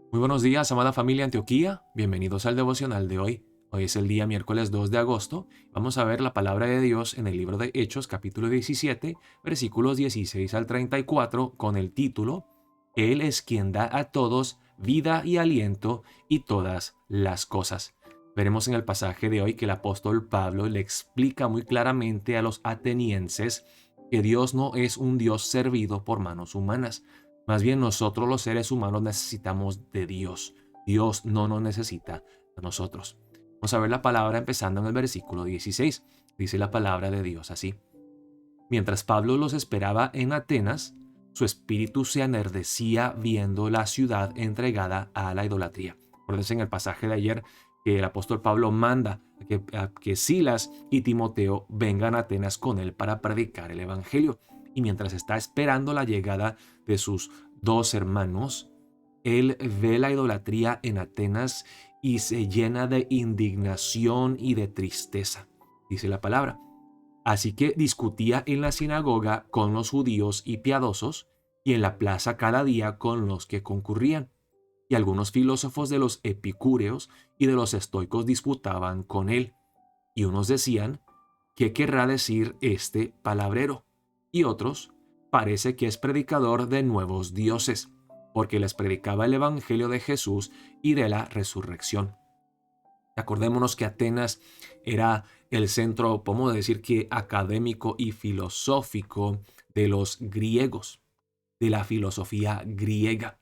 Muy buenos días, amada familia Antioquía. Bienvenidos al devocional de hoy. Hoy es el día miércoles 2 de agosto. Vamos a ver la palabra de Dios en el libro de Hechos, capítulo 17, versículos 16 al 34, con el título Él es quien da a todos vida y aliento y todas las cosas. Veremos en el pasaje de hoy que el apóstol Pablo le explica muy claramente a los atenienses que Dios no es un Dios servido por manos humanas. Más bien nosotros los seres humanos necesitamos de Dios. Dios no nos necesita a nosotros. Vamos a ver la palabra empezando en el versículo 16. Dice la palabra de Dios así. Mientras Pablo los esperaba en Atenas, su espíritu se enardecía viendo la ciudad entregada a la idolatría. Acuérdense en el pasaje de ayer que el apóstol Pablo manda a que Silas y Timoteo vengan a Atenas con él para predicar el evangelio. Y mientras está esperando la llegada de sus dos hermanos, él ve la idolatría en Atenas y se llena de indignación y de tristeza. Dice la palabra. Así que discutía en la sinagoga con los judíos y piadosos, y en la plaza cada día con los que concurrían. Y algunos filósofos de los epicúreos y de los estoicos disputaban con él. Y unos decían, ¿qué querrá decir este palabrero? Y otros, parece que es predicador de nuevos dioses, porque les predicaba el evangelio de Jesús y de la resurrección. Acordémonos que Atenas era el centro, podemos decir que académico y filosófico de los griegos, de la filosofía griega.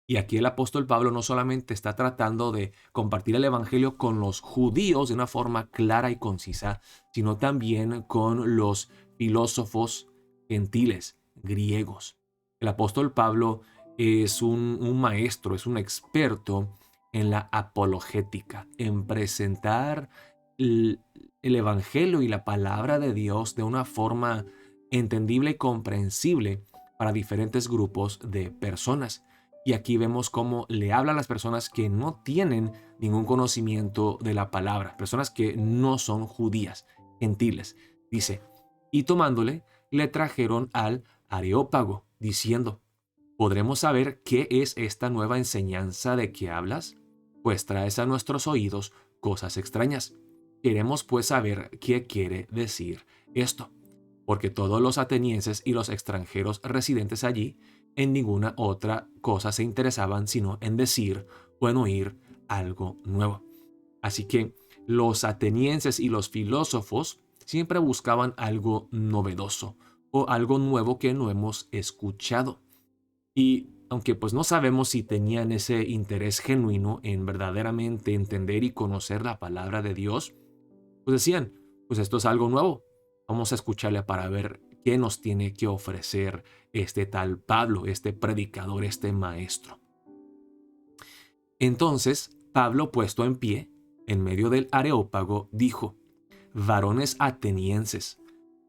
Y aquí el apóstol Pablo no solamente está tratando de compartir el evangelio con los judíos de una forma clara y concisa, sino también con los filósofos gentiles griegos. El apóstol Pablo es un maestro, es un experto en la apologética, en presentar el, el evangelio y la palabra de Dios de una forma entendible y comprensible para diferentes grupos de personas. Y aquí vemos cómo le habla a las personas que no tienen ningún conocimiento de la palabra, personas que no son judías, gentiles. Dice, y tomándole, le trajeron al Areópago, diciendo, ¿podremos saber qué es esta nueva enseñanza de que hablas? Pues traes a nuestros oídos cosas extrañas. Queremos pues saber qué quiere decir esto, porque todos los atenienses y los extranjeros residentes allí en ninguna otra cosa se interesaban sino en decir o en oír algo nuevo. Así que los atenienses y los filósofos siempre buscaban algo novedoso o algo nuevo que no hemos escuchado. Y aunque pues no sabemos si tenían ese interés genuino en verdaderamente entender y conocer la palabra de Dios, pues decían, pues esto es algo nuevo. Vamos a escucharle para ver qué nos tiene que ofrecer este tal Pablo, este predicador, este maestro. Entonces, Pablo, puesto en pie, en medio del Areópago, dijo, varones atenienses,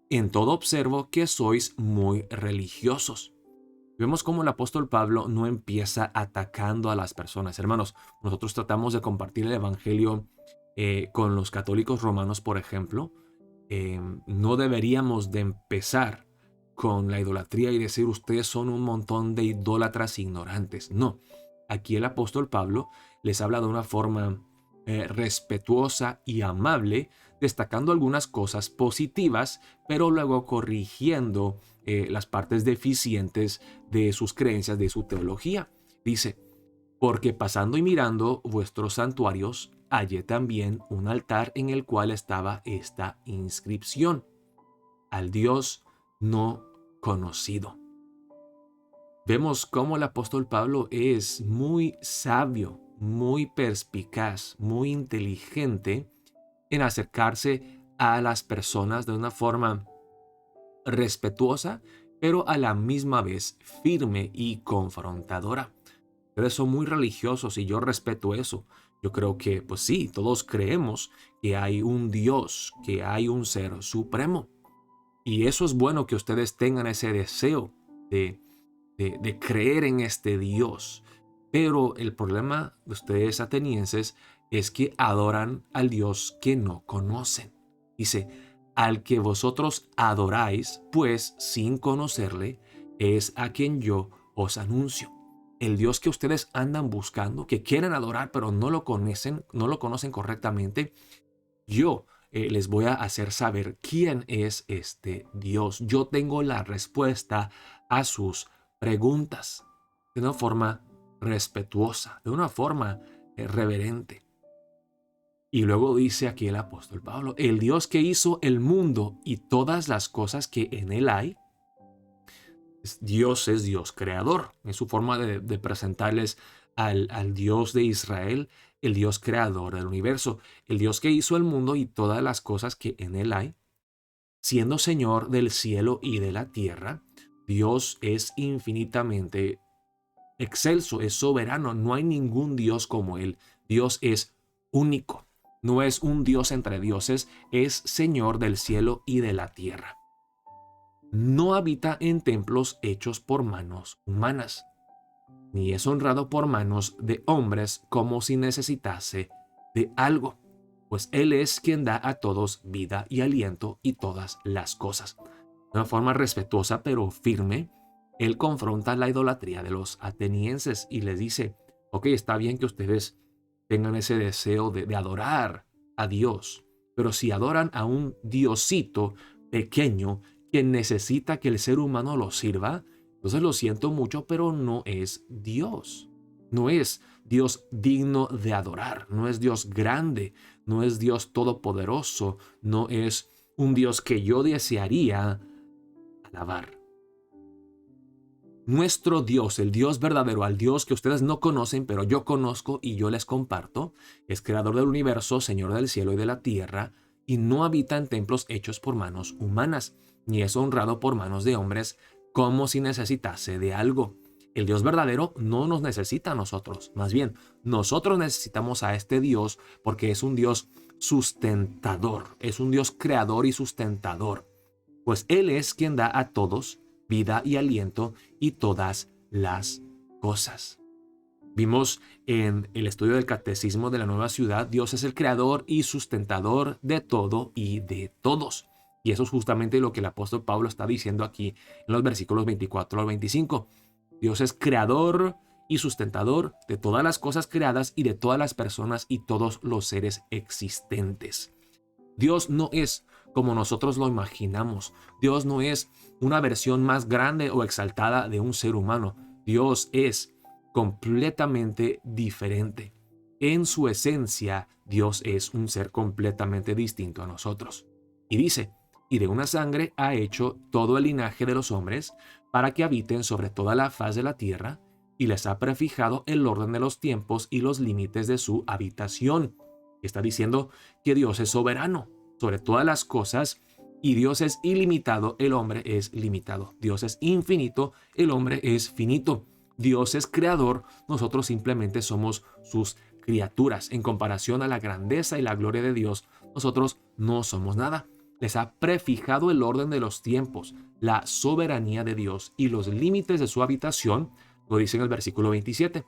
en todo observo que sois muy religiosos. Vemos cómo el apóstol Pablo no empieza atacando a las personas. Hermanos, nosotros tratamos de compartir el evangelio con los católicos romanos, por ejemplo. No deberíamos de empezar con la idolatría y decir ustedes son un montón de idólatras ignorantes. No, aquí el apóstol Pablo les habla de una forma respetuosa y amable, destacando algunas cosas positivas, pero luego corrigiendo las partes deficientes de sus creencias, de su teología. Dice, porque pasando y mirando vuestros santuarios, hallé también un altar en el cual estaba esta inscripción: al Dios no conocido. Vemos cómo el apóstol Pablo es muy sabio, muy perspicaz, muy inteligente en acercarse a las personas de una forma respetuosa, pero a la misma vez firme y confrontadora. Ustedes son muy religiosos y yo respeto eso. Yo creo que, pues sí, todos creemos que hay un Dios, que hay un ser supremo. Y eso es bueno que ustedes tengan ese deseo de, de creer en este Dios. Pero el problema de ustedes atenienses es que adoran al Dios que no conocen. Dice, al que vosotros adoráis, pues sin conocerle, es a quien yo os anuncio. el Dios que ustedes andan buscando, que quieren adorar, pero no lo conocen correctamente, yo les voy a hacer saber quién es este Dios. Yo tengo la respuesta a sus preguntas de una forma respetuosa, de una forma reverente. Y luego dice aquí el apóstol Pablo, el Dios que hizo el mundo y todas las cosas que en él hay, Dios es Dios creador. Es su forma de presentarles al Dios de Israel, el Dios creador del universo, el Dios que hizo el mundo y todas las cosas que en él hay, siendo Señor del cielo y de la tierra. Dios es infinitamente excelso, es soberano, no hay ningún Dios como él. Dios es único, no es un Dios entre dioses, es Señor del cielo y de la tierra. No habita en templos hechos por manos humanas, ni es honrado por manos de hombres como si necesitase de algo, pues Él es quien da a todos vida y aliento y todas las cosas. De una forma respetuosa pero firme, Él confronta la idolatría de los atenienses y les dice, ok, está bien que ustedes tengan ese deseo de adorar a Dios, pero si adoran a un diosito pequeño que necesita que el ser humano lo sirva, entonces lo siento mucho, pero no es Dios. No es Dios digno de adorar, no es Dios grande, no es Dios todopoderoso, no es un Dios que yo desearía alabar. Nuestro Dios, el Dios verdadero, al Dios que ustedes no conocen, pero yo conozco y yo les comparto, es creador del universo, Señor del cielo y de la tierra, y no habita en templos hechos por manos humanas, ni es honrado por manos de hombres, como si necesitase de algo. El Dios verdadero no nos necesita a nosotros, más bien, nosotros necesitamos a este Dios porque es un Dios sustentador, es un Dios creador y sustentador, pues Él es quien da a todos vida y aliento y todas las cosas. Vimos en el estudio del Catecismo de la Nueva Ciudad, Dios es el creador y sustentador de todo y de todos. Y eso es justamente lo que el apóstol Pablo está diciendo aquí en los versículos 24 al 25. Dios es creador y sustentador de todas las cosas creadas y de todas las personas y todos los seres existentes. Dios no es como nosotros lo imaginamos. Dios no es una versión más grande o exaltada de un ser humano. Dios es completamente diferente. En su esencia, Dios es un ser completamente distinto a nosotros. Y dice, y de una sangre ha hecho todo el linaje de los hombres para que habiten sobre toda la faz de la tierra, y les ha prefijado el orden de los tiempos y los límites de su habitación. Está diciendo que Dios es soberano sobre todas las cosas y Dios es ilimitado, el hombre es limitado. Dios es infinito, el hombre es finito. Dios es creador, nosotros simplemente somos sus criaturas. En comparación a la grandeza y la gloria de Dios, nosotros no somos nada. Les ha prefijado el orden de los tiempos, la soberanía de Dios y los límites de su habitación, lo dice en el versículo 27,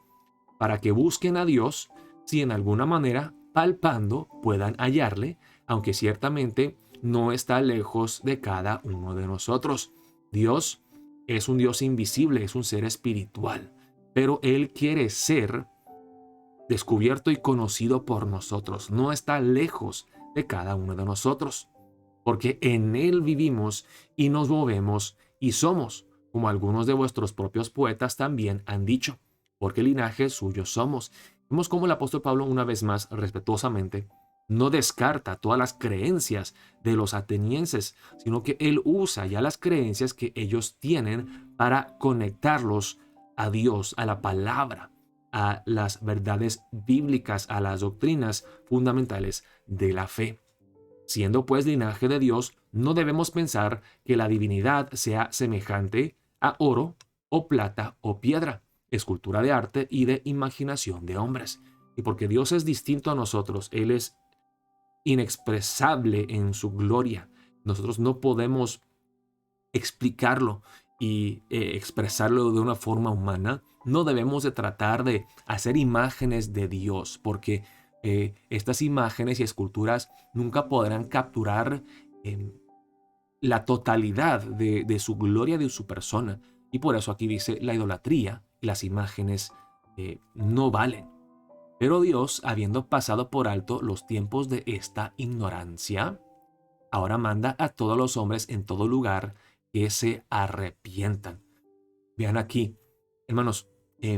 para que busquen a Dios si en alguna manera palpando puedan hallarle, aunque ciertamente no está lejos de cada uno de nosotros. Dios es un Dios invisible, es un ser espiritual, pero Él quiere ser descubierto y conocido por nosotros. No está lejos de cada uno de nosotros, porque en Él vivimos y nos movemos y somos, como algunos de vuestros propios poetas también han dicho, porque linaje suyo somos. Vemos cómo el apóstol Pablo, una vez más, respetuosamente, no descarta todas las creencias de los atenienses, sino que él usa ya las creencias que ellos tienen para conectarlos a Dios, a la palabra, a las verdades bíblicas, a las doctrinas fundamentales de la fe. Siendo pues linaje de Dios, no debemos pensar que la divinidad sea semejante a oro o plata o piedra, escultura de arte y de imaginación de hombres. Y porque Dios es distinto a nosotros, Él es inexpresable en su gloria. Nosotros no podemos explicarlo y expresarlo de una forma humana. No debemos de tratar de hacer imágenes de Dios, porque estas imágenes y esculturas nunca podrán capturar la totalidad de su gloria, de su persona. Y por eso aquí dice la idolatría y las imágenes no valen. Pero Dios, habiendo pasado por alto los tiempos de esta ignorancia, ahora manda a todos los hombres en todo lugar que se arrepientan. Vean aquí, hermanos,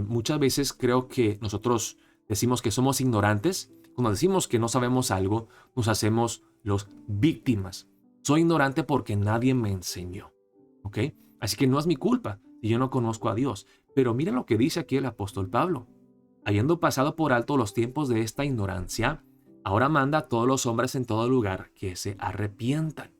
muchas veces creo que nosotros decimos que somos ignorantes. Cuando decimos que no sabemos algo, nos hacemos los víctimas. Soy ignorante porque nadie me enseñó. ¿Ok? Así que no es mi culpa si yo no conozco a Dios. Pero miren lo que dice aquí el apóstol Pablo. Habiendo pasado por alto los tiempos de esta ignorancia, ahora manda a todos los hombres en todo lugar que se arrepientan.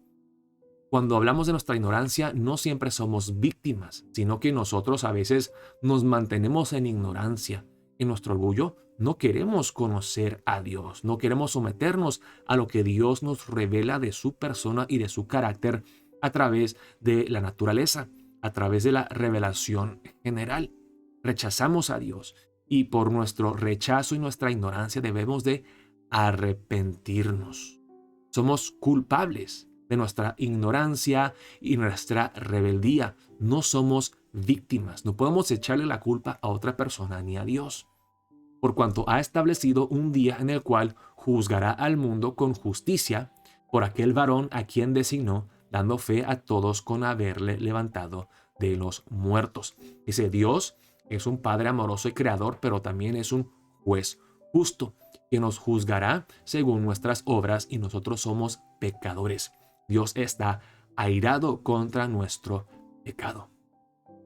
Cuando hablamos de nuestra ignorancia, no siempre somos víctimas, sino que nosotros a veces nos mantenemos en ignorancia. En nuestro orgullo no queremos conocer a Dios, no queremos someternos a lo que Dios nos revela de su persona y de su carácter a través de la naturaleza, a través de la revelación general. Rechazamos a Dios y por nuestro rechazo y nuestra ignorancia debemos de arrepentirnos. Somos culpables de nuestra ignorancia y nuestra rebeldía. No somos víctimas. No podemos echarle la culpa a otra persona ni a Dios. Por cuanto ha establecido un día en el cual juzgará al mundo con justicia por aquel varón a quien designó, dando fe a todos con haberle levantado de los muertos. Dice, Dios es un Padre amoroso y creador, pero también es un juez justo que nos juzgará según nuestras obras y nosotros somos pecadores. Dios está airado contra nuestro pecado.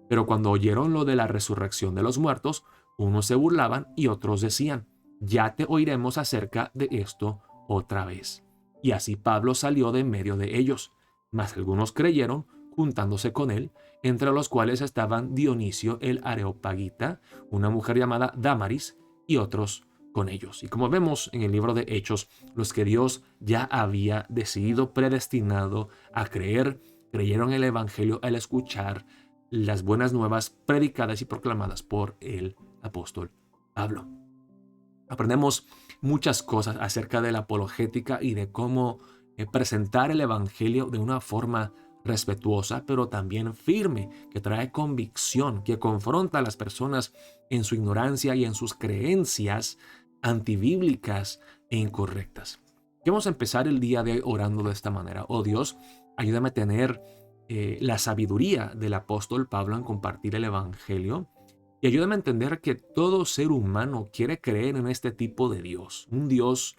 Pero cuando oyeron lo de la resurrección de los muertos, unos se burlaban y otros decían, ya te oiremos acerca de esto otra vez. Y así Pablo salió de en medio de ellos. Mas algunos creyeron, juntándose con él, entre los cuales estaban Dionisio el Areopagita, una mujer llamada Dámaris, y otros con ellos. Y como vemos en el libro de Hechos, los que Dios ya había decidido, predestinado a creer, creyeron el Evangelio al escuchar las buenas nuevas predicadas y proclamadas por el apóstol Pablo. Aprendemos muchas cosas acerca de la apologética y de cómo presentar el Evangelio de una forma respetuosa, pero también firme, que trae convicción, que confronta a las personas en su ignorancia y en sus creencias antibíblicas e incorrectas. Vamos a empezar el día de hoy orando de esta manera. Oh Dios, ayúdame a tener la sabiduría del apóstol Pablo en compartir el Evangelio y ayúdame a entender que todo ser humano quiere creer en este tipo de Dios, un Dios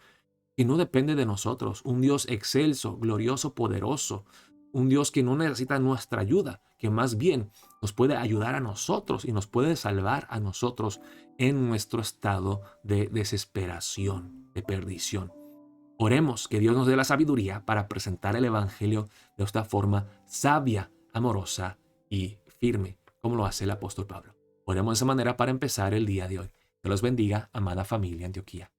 que no depende de nosotros, un Dios excelso, glorioso, poderoso, un Dios que no necesita nuestra ayuda, que más bien nos puede ayudar a nosotros y nos puede salvar a nosotros en nuestro estado de desesperación, de perdición. Oremos que Dios nos dé la sabiduría para presentar el Evangelio de esta forma sabia, amorosa y firme, como lo hace el apóstol Pablo. Oremos de esa manera para empezar el día de hoy. Que los bendiga, amada familia Antioquía.